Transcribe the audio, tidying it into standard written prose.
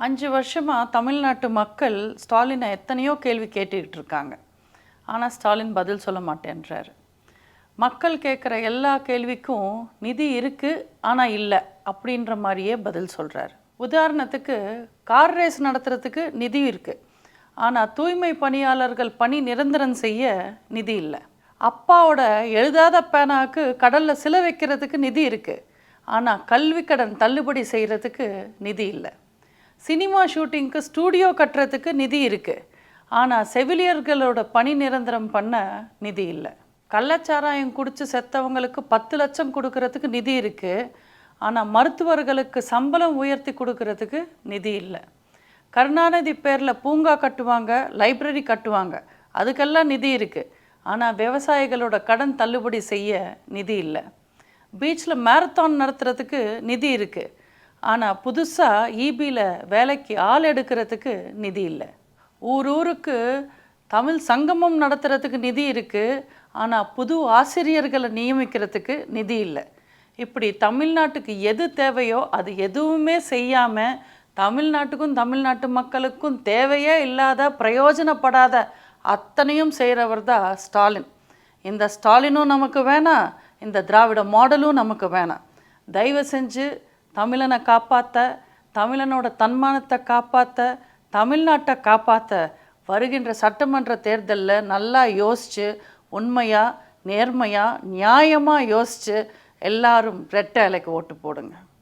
5 வருஷமாக தமிழ்நாட்டு மக்கள் ஸ்டாலினை எத்தனையோ கேள்வி கேட்டுக்கிட்டு இருக்காங்க. ஆனால் ஸ்டாலின் பதில் சொல்ல மாட்டேன்றார். மக்கள் கேட்குற எல்லா கேள்விக்கும் நிதி இருக்குது ஆனால் இல்லை அப்படின்ற மாதிரியே பதில் சொல்கிறார். உதாரணத்துக்கு கார் ரேஸ் நடத்துறதுக்கு நிதி இருக்குது, ஆனால் தூய்மை பணியாளர்கள் பணி நிரந்தரம் செய்ய நிதி இல்லை. அப்பாவோட எழுதாத பேனாவுக்கு கடலில் சிலை வைக்கிறதுக்கு நிதி இருக்குது, ஆனால் கல்வி கடன் தள்ளுபடி செய்கிறதுக்கு நிதி இல்லை. சினிமா ஷூட்டிங்க்கு ஸ்டூடியோ கட்டுறதுக்கு நிதி இருக்குது, ஆனால் செவிலியர்களோட பணி நிரந்தரம் பண்ண நிதி இல்லை. கள்ளச்சாராயம் குடித்து செத்தவங்களுக்கு 10 லட்சம் கொடுக்கறதுக்கு நிதி இருக்குது, ஆனால் மருத்துவர்களுக்கு சம்பளம் உயர்த்தி கொடுக்கறதுக்கு நிதி இல்லை. கருணாநிதி பேரில் பூங்கா கட்டுவாங்க, லைப்ரரி கட்டுவாங்க, அதுக்கெல்லாம் நிதி இருக்குது, ஆனால் விவசாயிகளோட கடன் தள்ளுபடி செய்ய நிதி இல்லை. பீச்சில் மேரத்தான் நடத்துறதுக்கு நிதி இருக்குது, ஆனால் புதுசாக ஈபியில் வேலைக்கு ஆள் எடுக்கிறதுக்கு நிதி இல்லை. ஊருக்கு தமிழ் சங்கமம் நடத்துறதுக்கு நிதி இருக்குது, ஆனால் புது ஆசிரியர்களை நியமிக்கிறதுக்கு நிதி இல்லை. இப்படி தமிழ்நாட்டுக்கு எது தேவையோ அது எதுவுமே செய்யாமல் தமிழ்நாட்டுக்கும் தமிழ்நாட்டு மக்களுக்கும் தேவையே இல்லாத பிரயோஜனப்படாத அத்தனையும் செய்கிறவர் தான் ஸ்டாலின். இந்த ஸ்டாலினும் நமக்கு வேணாம், இந்த திராவிட மாடலும் நமக்கு வேணாம். தயவு செஞ்சு தமிழனை காப்பாற்ற, தமிழனோட தன்மானத்தை காப்பாற்ற, தமிழ்நாட்டை காப்பாற்ற வருகின்ற சட்டமன்ற தேர்தலில் நல்லா யோசித்து, உண்மையாக நேர்மையாக நியாயமாக யோசித்து எல்லாரும் ரெட்டை இலைக்கு ஓட்டு போடுங்க.